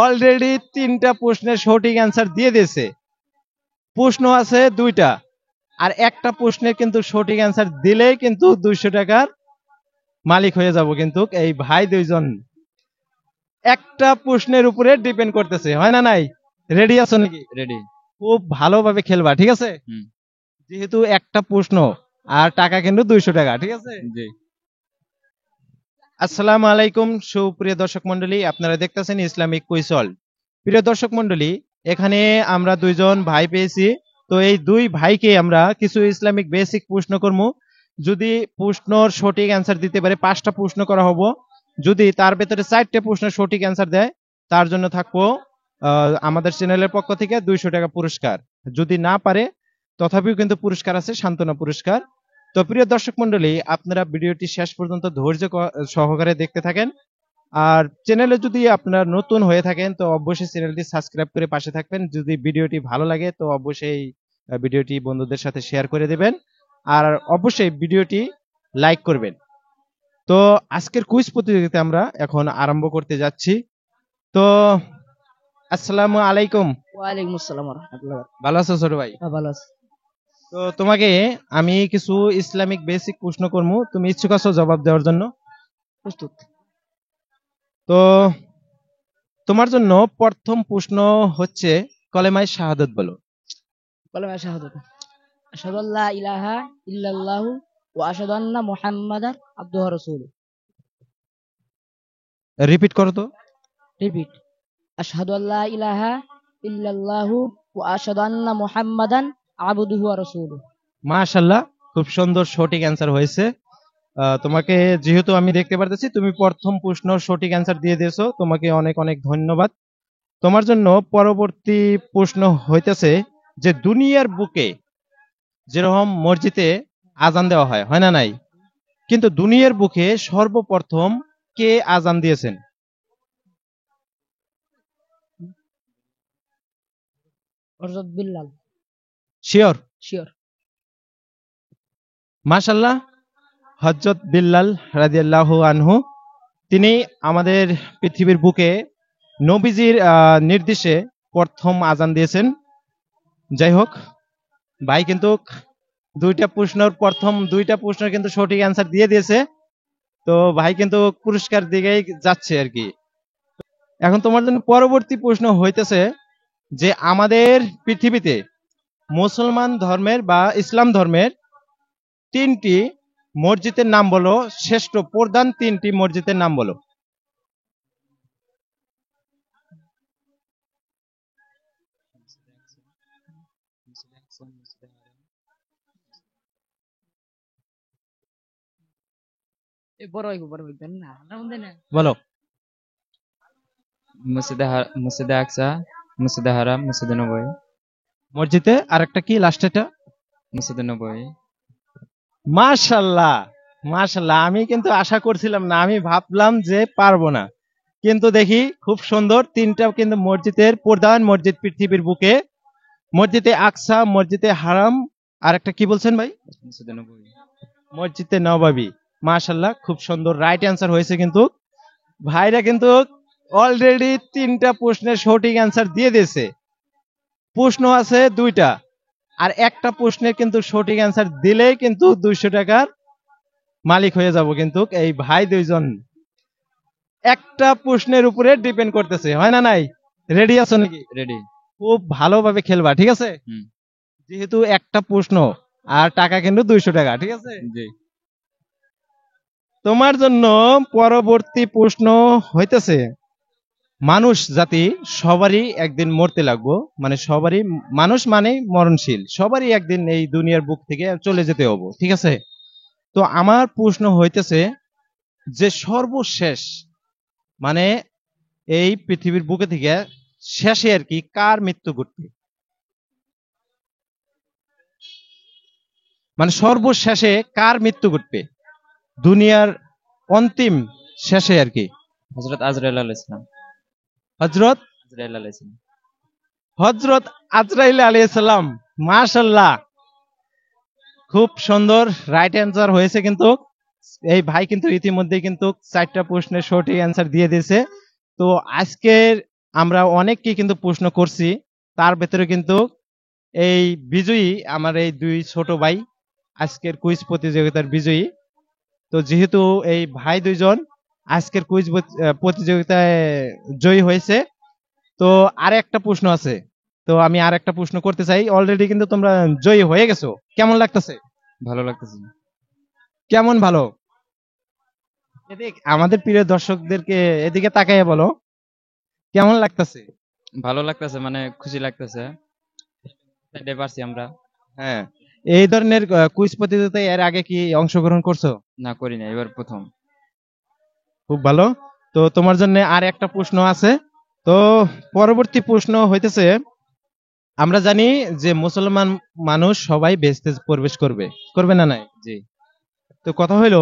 Already 3টা প্রশ্নের সঠিক অ্যান্সার দিয়ে দিয়েছে। প্রশ্ন আছে 2টা, আর একটা প্রশ্নের কিন্তু সঠিক অ্যান্সার দিলেই কিন্তু 200 টাকার মালিক হয়ে যাব। কিন্তু এই ভাই দুইজন একটা প্রশ্নের উপরে ডিপেন্ড করতেছে, হয় না নাই? রেডি আছো নাকি? রেডি। খুব ভালোভাবে খেলবা, ঠিক আছে? যেহেতু একটা প্রশ্ন আর টাকা কিন্তু 200 টাকা, ঠিক আছে? জি। আসসালামু আলাইকুম সুপ্রিয় দর্শক মন্ডলী, আপনারা দেখতেছেন ইসলামিক কুইজল। প্রিয় দর্শক মন্ডলী, এখানে আমরা দুইজন ভাই পেয়েছি। তো এই দুই ভাইকে আমরা কিছু ইসলামিক বেসিক প্রশ্ন করব। যদি প্রশ্নর সঠিক অ্যান্সার দিতে পারে 5টা প্রশ্ন করা হবো। যদি তার ভেতরে 4টে প্রশ্নের সঠিক অ্যান্সার দেয় তার জন্য থাকবো আমাদের চ্যানেলের পক্ষ থেকে 200 টাকা পুরস্কার। যদি না পারে তথাপিও কিন্তু পুরস্কার আছে, সান্ত্বনা পুরস্কার। তো প্রিয় দর্শক মন্ডলী, আপনারা ভিডিওটি শেষ পর্যন্ত ধৈর্য সহকারে দেখতে থাকেন। আর চ্যানেলে যদি আপনারা নতুন হয়ে থাকেন তো অবশ্যই চ্যানেলটি সাবস্ক্রাইব করে পাশে থাকবেন। যদি ভিডিওটি ভালো লাগে তো অবশ্যই ভিডিওটি বন্ধুদের সাথে শেয়ার করে দেবেন, আর অবশ্যই ভিডিওটি লাইক করবেন। তো আজকের কুইজ প্রতিযোগিতা আমরা এখন আরম্ভ করতে যাচ্ছি। তো আসসালামু আলাইকুম। ওয়ালাইকুম আসসালাম ওয়া রাহমাতুল্লাহ। ভালো আছো ছোট ভাই? ভালো আছি। তো তোমাকে আমি কিছু ইসলামিক বেসিক প্রশ্ন করবো, তুমি ইচ্ছুক আছো জবাব দেওয়ার জন্য? প্রস্তুত। তো তোমার জন্য প্রথম প্রশ্ন হচ্ছে, কলেমায়ে শাহাদাত বলো। কলেমা শাহাদাত। আশহাদু আল্লা ইলাহা ইল্লাল্লাহু ওয়া আশহাদু আন্না মুহাম্মাদান আবদুহু ওয়া রাসূলুহু। রিপিট করো তো। রিপিট। আশহাদু আল্লা ইলাহা ইল্লাল্লাহু ওয়া আশহাদু আন্না মুহাম্মাদান আবদুহু ওয়া রাসূলুহু। মাশাআল্লাহ, খুব সুন্দর সঠিক অ্যান্সার হয়েছে। তোমাকে যেহেতু আমি দেখতে পারতেছি তুমি প্রথম প্রশ্ন সঠিক অ্যান্সার দিয়ে দিয়েছো, তোমাকে অনেক অনেক ধন্যবাদ। তোমার জন্য পরবর্তী প্রশ্ন হইতেছে যে দুনিয়ার বুকে যেরকম মসজিদে আজান দেওয়া হয়, হয় না নাই? কিন্তু দুনিয়ার বুকে সর্বপ্রথম কে আজান দিয়েছেন? হযরত বিল্লাল। শিওর? শিওর। মাশাআল্লাহ, হযরত বিল্লাল রাদিয়াল্লাহু আনহু, তিনি আমাদের পৃথিবীর বুকে নবীজির নির্দেশে প্রথম আজান দিয়েছেন। যাই হোক, ভাই কিন্তু প্রথম দুইটা প্রশ্নের কিন্তু সঠিক অ্যান্সার দিয়ে দিয়েছে। তো ভাই কিন্তু পুরস্কার দিকেই যাচ্ছে আর কি। এখন তোমার জন্য পরবর্তী প্রশ্ন হইতেছে যে আমাদের পৃথিবীতে মুসলমান ধর্মের বা ইসলাম ধর্মের 3টি মসজিদের নাম বলো, শ্রেষ্ঠ প্রধান 3টি মসজিদের নাম বলো। বড় হইব না না মনে না। বলো। মসজিদে আকসা, মসজিদে হারাম, মসজিদে নববী। মসজিদে আরেকটা কি লাস্টেটা? মসজিদে নববী। মাশাআল্লাহ, মাশাআল্লাহ, আমি কিন্তু আশা করছিলাম না, আমি ভাবলাম যে পারবো না, কিন্তু দেখি খুব সুন্দর 3টা কিন্তু মসজিদের প্রধান মসজিদ পৃথিবীর বুকে। মসজিদে আকসা, মসজিদে হারাম, আর একটা কি বলছেন ভাই? মসজিদে নববী। মসজিদে নববী। মাশাআল্লাহ, খুব সুন্দর রাইট অ্যান্সার হয়েছে। কিন্তু ভাইরা কিন্তু অলরেডি 3টা প্রশ্নের সঠিক অ্যান্সার দিয়ে দিয়েছে। প্রশ্ন আছে 2টা, আর একটা প্রশ্নের কিন্তু সঠিক অ্যান্সার দিলেই কিন্তু 200 টাকার মালিক হয়ে যাব। কিন্তু এই ভাই দুইজন একটা প্রশ্নের উপরে ডিপেন্ড করতেছে, হয় না নাই? রেডি আছো নাকি? রেডি। খুব ভালোভাবে খেলবা, ঠিক আছে? যেহেতু একটা প্রশ্ন আর টাকা কিন্তু 200 টাকা, ঠিক আছে? জি। তোমার জন্য পরবর্তী প্রশ্ন হইতেছে, মানুষ জাতি সবারই একদিন মরতে লাগবো, মানে সবারই, মানুষ মানে মরণশীল, সবারই একদিন এই দুনিয়ার বুক থেকে চলে যেতে হবো, ঠিক আছে? তো আমার প্রশ্ন হইতেছে যে সর্বশেষ, মানে এই পৃথিবীর বুকে থেকে শেষে আর কি কার মৃত্যু ঘটবে? মানে সর্বশেষে কার মৃত্যু ঘটবে দুনিয়ার অন্তিম শেষে আর কি? হযরত আজরাইল আলাইহিস সালাম। হযরত আজরাইল আলাইহিস সালাম। হযরত আজরাইল আলাইহিস সালাম। মাশাআল্লাহ, খুব সুন্দর রাইট অ্যান্সার হয়েছে। কিন্তু এই ভাই কিন্তু ইতিমধ্যে কিন্তু 4টা প্রশ্নের সঠিক অ্যান্সার দিয়ে দিয়েছে। তো আজকের আমরা অনেককে কিন্তু প্রশ্ন করছি, তার ভেতরে কিন্তু এই বিজয়ী আমার এই দুই ছোট ভাই, আজকের কুইজ প্রতিযোগিতার বিজয়ী। তো যেহেতু এই ভাই দুইজন আজকের কুইজ প্রতিযোগিতায় জয়ী হয়েছে, তো আর একটা প্রশ্ন আছে। তো আমি আর একটা প্রশ্ন করতে চাই। অলরেডি কিন্তু তোমরা জয়ী হয়ে গেছো, কেমন লাগতেছে? ভালো লাগতেছে। কেমন ভালো? এদিক আমাদের প্রিয় দর্শকদেরকে এদিকে তাকাইয়া বলো, কেমন লাগতেছে? ভালো লাগতেছে, মানে খুশি লাগতেছে। এটাই পারছি আমরা। হ্যাঁ, এই ধরনের কুইজ প্রতিযোগিতায় এর আগে কি অংশগ্রহণ করছো? না, করি না, এবার প্রথম। খুব ভালো। তো তোমার জন্য আর একটা প্রশ্ন আছে। তো পরবর্তী প্রশ্ন হইতেছে, আমরা জানি যে মুসলমান মানুষ সবাই বেহেশতে প্রবেশ করবে, করবে না নাই? জি। তো কথা হইলো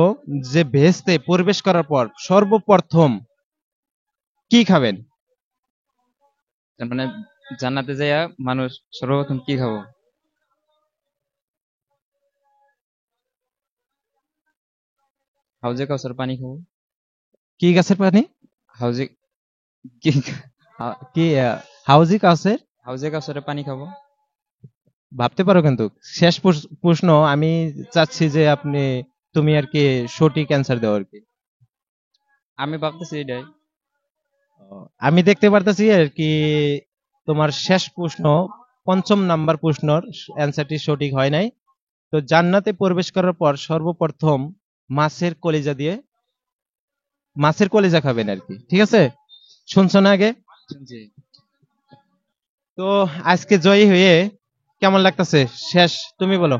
যে বেহেশতে প্রবেশ করার পর সর্বপ্রথম কি খাবেন? তার মানে জান্নাতে যাইয়া মানুষ সর্বপ্রথম কি খাবো? হাউজে কাউসার পানি খাবো। কি গাছের পানি? হাউজে কি কি হাউজি কাছের? হাউজে কাউসারের পানি খাবো। ভাবতে পারো, কিন্তু শেষ প্রশ্ন আমি চাচ্ছি যে তুমি আর কি সঠিক অ্যান্সার দাও আর কি। আমি ভাবতেছি এটাই। আমি দেখতে পারতেছি আর কি তোমার শেষ প্রশ্ন, পঞ্চম নাম্বার প্রশ্নর অ্যান্সারটি সঠিক হয় নাই। তো জান্নাতে প্রবেশ করার পর সর্বপ্রথম মাছের কলিজা খাবেন আর কি, ঠিক আছে? শুনছো না আগে? জি। তো আজকে জয়ী হয়ে কেমন লাগতেছে? শেষ তুমি বলো।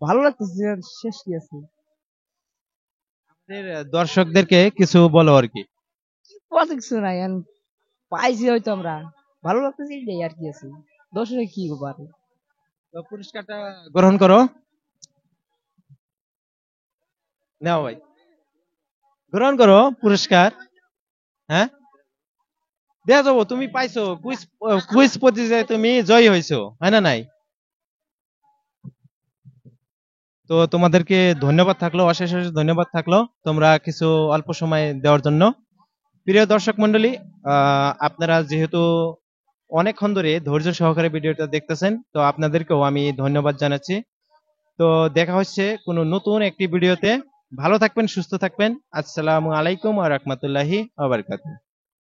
ভালো লাগতেছে, আর শেষ কি আছে? আমাদের দর্শকদেরকে কিছু বলো আর কি। কত কিছু নাই, পাইছি হয়তো আমরা, ভালো লাগতেছে এটাই, আর কি আছে, দর্শকে কি পারে। তো পুরস্কারটা গ্রহণ করো, নাও ভাই, গ্রহণ করো পুরস্কার। হ্যাঁ, দেয়া যাবো, তুমি পাইছো কুইজ, কুইজ প্রতিযোগিতায় তুমি জয়ী হয়েছো, হয় না নাই? তো তোমাদেরকে ধন্যবাদ থাকলো, অশেষ অশেষ ধন্যবাদ থাকলো তোমরা কিছু অল্প সময় দেওয়ার জন্য। প্রিয় দর্শক মন্ডলী, আপনারা যেহেতু অনেকক্ষণ ধরে ধৈর্য সহকারে ভিডিওটা দেখতেছেন, তো আপনাদেরকেও আমি ধন্যবাদ জানাচ্ছি। তো দেখা হচ্ছে কোনো নতুন একটি ভিডিওতে। ভালো থাকবেন, সুস্থ থাকবেন। আসসালামু আলাইকুম ওয়া রাহমাতুল্লাহি ওয়া বারাকাতুহু।